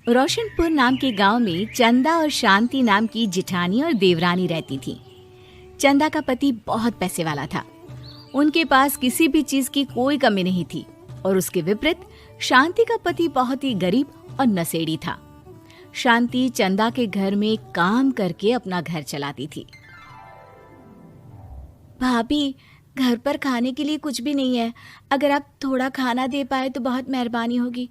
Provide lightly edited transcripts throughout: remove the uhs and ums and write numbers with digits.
रोशनपुर नाम के गांव में चंदा और शांति नाम की जिठानी और देवरानी रहती थी। चंदा का पति बहुत पैसे वाला था। उनके पास किसी भी चीज की कोई कमी नहीं थी और उसके विपरीत शांति का पति बहुत ही गरीब और नशेड़ी था। शांति चंदा के घर में काम करके अपना घर चलाती थी। भाभी, घर पर खाने के लिए कुछ भी नहीं है। अगर आप थोड़ा खाना दे पाए तो बहुत मेहरबानी होगी।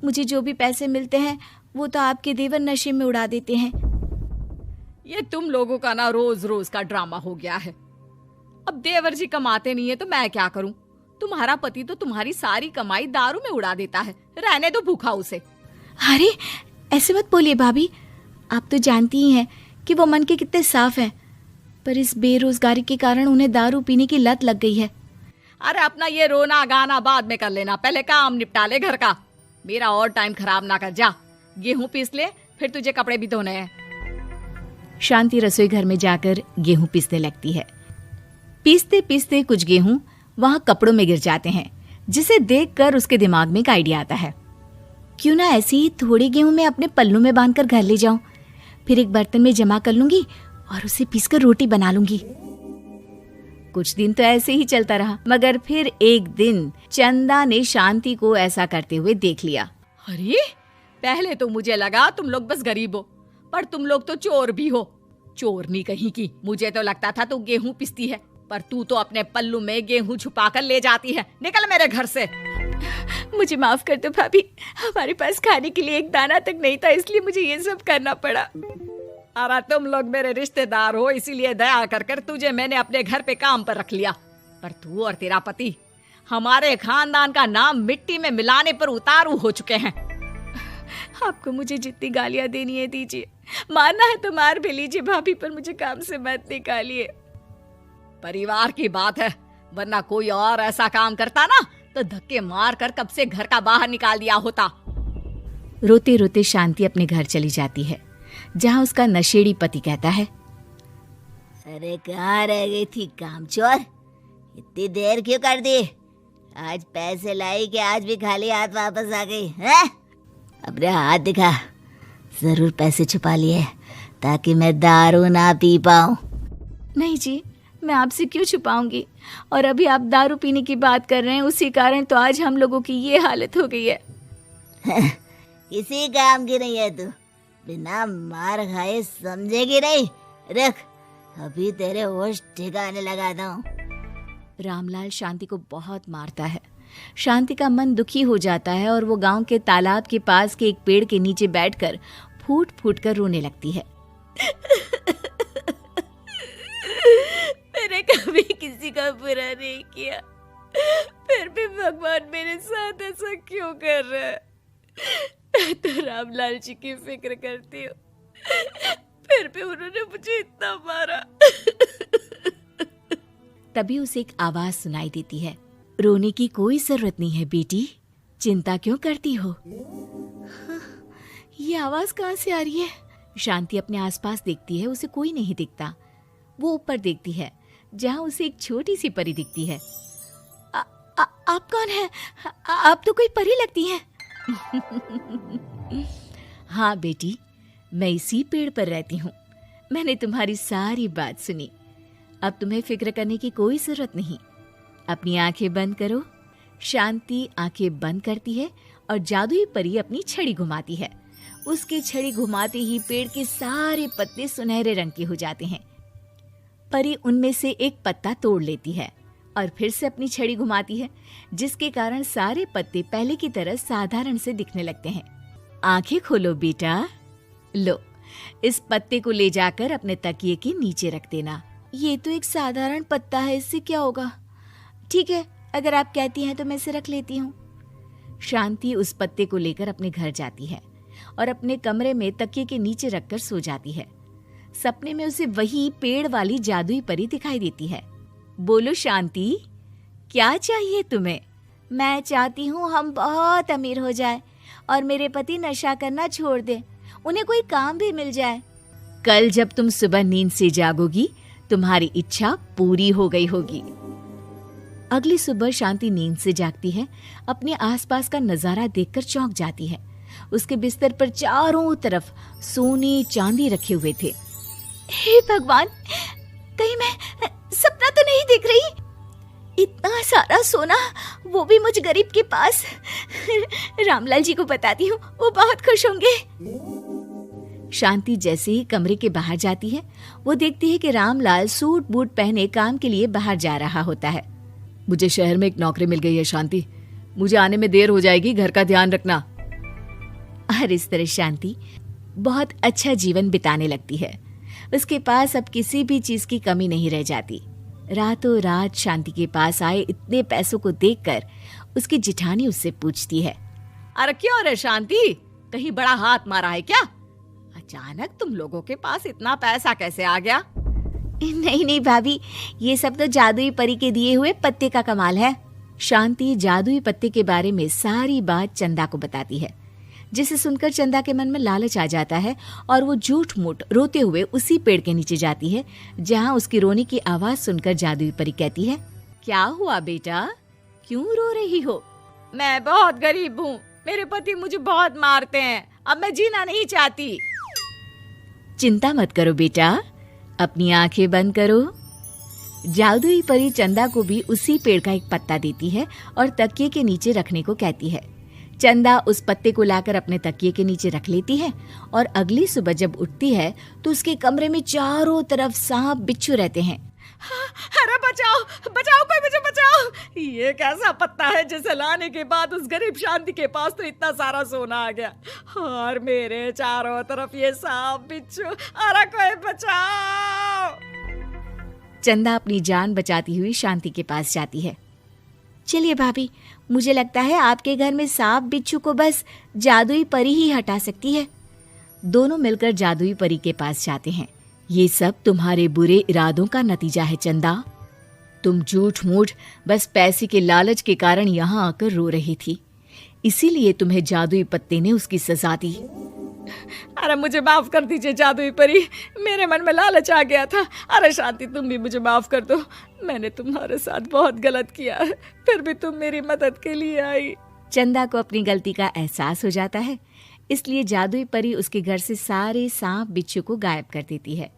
मुझे जो भी पैसे मिलते हैं वो तो आपके देवर नशे में उड़ा देते हैं। ये तुम लोगों का ना रोज रोज का ड्रामा हो गया है। अब देवर जी कमाते नहीं है तो मैं क्या करूं? तुम्हारा पति तो तुम्हारी सारी कमाई दारू में उड़ा देता है। रहने दो भूखा उसे। अरे ऐसे मत बोलिए भाभी, आप तो जानती ही हैं कि वो मन के कितने साफ हैं, पर इस बेरोजगारी के कारण उन्हें दारू पीने की लत लग गई है। अरे अपना ये रोना गाना बाद में कर लेना, पहले काम निपटा ले घर का। मेरा और टाइम खराब ना कर। जा गेहूं पीस ले, फिर तुझे कपड़े भी धोने हैं। शांति रसोई घर में जाकर गेहूं पीसने लगती है। पीसते पीसते कुछ गेहूं वहां कपड़ों में गिर जाते हैं, जिसे देखकर उसके दिमाग में एक आइडिया आता है। क्यों ना ऐसे ही थोड़े गेहूं मैं अपने पल्लू में बांधकर घर ले जाऊं, फिर एक बर्तन में जमा कर लूंगी और उसे पीसकर रोटी बना लूंगी। कुछ दिन तो ऐसे ही चलता रहा, मगर फिर एक दिन चंदा ने शांति को ऐसा करते हुए देख लिया। अरे पहले तो मुझे लगा तुम लोग बस गरीब हो, पर तुम लोग तो चोर भी हो। चोरनी कहीं की। मुझे तो लगता था तू गेहूं पिसती है, पर तू तो अपने पल्लू में गेहूं छुपाकर ले जाती है। निकल मेरे घर से। मुझे माफ कर दो भाभी, हमारे पास खाने के लिए एक दाना तक नहीं था, इसलिए मुझे ये सब करना पड़ा। अरे तुम लोग मेरे रिश्तेदार हो, इसीलिए दया कर कर तुझे मैंने अपने घर पे काम पर रख लिया, पर तू और तेरा पति हमारे खानदान का नाम मिट्टी में मिलाने पर उतारू हो चुके हैं। आपको मुझे जितनी गालियां देनी है दीजिए, मारना है तो मार भी लीजिए भाभी, पर मुझे काम से मत निकालिए। परिवार की बात है, वरना कोई और ऐसा काम करता ना तो धक्के मार कर कब से घर का बाहर निकाल दिया होता। रोते रोते शांति अपने घर चली जाती है, जहाँ उसका नशेड़ी पति कहता है, अरे कहाँ रह गई थी कामचोर? इतनी देर क्यों कर दी? आज पैसे लाई कि आज भी खाली हाथ वापस आ गई है? अपने हाथ दिखा। जरूर पैसे छुपा लिए ताकि मैं दारू ना पी पाऊं। नहीं जी, मैं आपसे क्यों छुपाऊंगी, और अभी आप दारू पीने की बात कर रहे हैं, उसी कारण तो आज हम लोगों की ये हालत हो गई है। किसी काम की नहीं है तू, बिना मार खाए समझेगी नहीं। रख, अभी तेरे होश ठिकाने लगाता हूँ। रामलाल शांति को बहुत मारता है। शांति का मन दुखी हो जाता है और वो गांव के तालाब के पास के एक पेड़ के नीचे बैठकर फूट फूट कर रोने लगती है। मैंने कभी किसी का बुरा नहीं किया, फिर भी भगवान मेरे साथ ऐसा क्यों कर रहा है? मैं तो रामलाल जी की फिक्र करती हूँ, फिर भी उन्होंने मुझे इतना मारा। तभी उसे एक आवाज सुनाई देती है, रोने की कोई जरूरत नहीं है बेटी, चिंता क्यों करती हो? ये आवाज कहाँ से आ रही है? शांति अपने आसपास देखती है, उसे कोई नहीं दिखता। वो ऊपर देखती है, जहाँ उसे एक छोटी सी परी दिखती है। आप कौन है? आप तो कोई परी लगती हैं। हाँ बेटी, मैं इसी पेड़ पर रहती हूँ। मैंने तुम्हारी सारी बात सुनी, अब तुम्हें फिक्र करने की कोई जरूरत नहीं। अपनी आंखें बंद करो। शांति आंखें बंद करती है और जादुई परी अपनी छड़ी घुमाती है। उसकी छड़ी घुमाते ही पेड़ के सारे पत्ते सुनहरे रंग के हो जाते हैं। परी उनमें से एक पत्ता तोड़ लेती है और फिर से अपनी छड़ी घुमाती है, जिसके कारण सारे पत्ते पहले की तरह साधारण से दिखने लगते हैं। आंखें खोलो बेटा। लो, इस पत्ते को ले जाकर अपने तकिए के नीचे रख देना। ये तो एक साधारण पत्ता है, इससे क्या होगा? ठीक है, अगर आप कहती हैं तो मैं इसे रख लेती हूँ। शांति उस पत्ते को लेकर अपने घर जाती है और अपने कमरे में तकिए के नीचे रखकर सो जाती है। सपने में उसे वही पेड़ वाली जादुई परी दिखाई देती है। बोलो शांति, क्या चाहिए तुम्हें? मैं चाहती हूँ हम बहुत अमीर हो जाए और मेरे पति नशा करना छोड़ दे, उन्हें कोई काम भी मिल जाए। कल जब तुम सुबह नींद से जागोगी, तुम्हारी इच्छा पूरी हो गई होगी। अगली सुबह शांति नींद से जागती है, अपने आसपास का नजारा देखकर चौंक जाती है। उसके बिस्तर पर चारों तरफ सोने चांदी रखे हुए थे। हे भगवान, कहीं मैं सपना तो नहीं देख रही? इतना सारा सोना, वो भी मुझ गरीब के पास। रामलाल जी को बताती हूँ, वो बहुत खुश होंगे। शांति जैसे ही कमरे के बाहर जाती है, वो देखती है कि रामलाल सूट बूट पहने काम के लिए बाहर जा रहा होता है। मुझे शहर में एक नौकरी मिल गई है शांति, मुझे आने में देर हो जाएगी, घर का ध्यान रखना। और इस तरह शांति बहुत अच्छा जीवन बिताने लगती है। उसके पास अब किसी भी चीज की कमी नहीं रह जाती। रातों रात शांति के पास आए इतने पैसों को देखकर उसकी जिठानी उससे पूछती है, अरे क्यों रे शांति, कहीं बड़ा हाथ मारा है क्या? अचानक तुम लोगों के पास इतना पैसा कैसे आ गया? नहीं नहीं भाभी, ये सब तो जादुई परी के दिए हुए पत्ते का कमाल है। शांति जादुई पत्ते के बारे में सारी बात चंदा को बताती है, जिसे सुनकर चंदा के मन में लालच आ जाता है और वो झूठ मूठ रोते हुए उसी पेड़ के नीचे जाती है जहाँ उसकी रोने की आवाज सुनकर जादुई परी कहती है, क्या हुआ बेटा, क्यों रो रही हो? मैं बहुत गरीब हूँ, मेरे पति मुझे बहुत मारते हैं, अब मैं जीना नहीं चाहती। चिंता मत करो बेटा, अपनी आंखें बंद करो। जादुई परी चंदा को भी उसी पेड़ का एक पत्ता देती है और तकिए के नीचे रखने को कहती है। चंदा उस पत्ते को लाकर अपने तकिए के नीचे रख लेती है और अगली सुबह जब उठती है तो उसके कमरे में चारों तरफ सांप बिच्छू रहते हैं। अरे बचाओ बचाओ, कोई मुझे बचाओ, ये कैसा पत्ता है जिसे लाने के बाद उस गरीब शांति के पास तो इतना सारा सोना आ गया, और मेरे चारों तरफ ये सांप बिच्छू, अरे कोई बचाओ। चंदा अपनी जान बचाती हुई शांति के पास जाती है। चलिए भाभी, मुझे लगता है आपके घर में सांप बिच्छू को बस जादुई परी ही हटा सकती है। दोनों मिलकर जादुई परी के पास जाते हैं। ये सब तुम्हारे बुरे इरादों का नतीजा है चंदा। तुम झूठ मूठ बस पैसे के लालच के कारण यहाँ आकर रो रही थी, इसीलिए तुम्हें जादुई पत्ते ने उसकी सजा दी। अरे मुझे माफ कर दीजिए जादुई परी, मेरे मन में लालच आ गया था। अरे शांति, तुम भी मुझे माफ कर दो, मैंने तुम्हारे साथ बहुत गलत किया है, फिर भी तुम मेरी मदद के लिए आई। चंदा को अपनी गलती का एहसास हो जाता है, इसलिए जादुई परी उसके घर से सारे सांप बिच्छू को गायब कर देती है।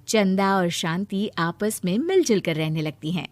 चंदा और शांति आपस में मिलजुल कर रहने लगती हैं।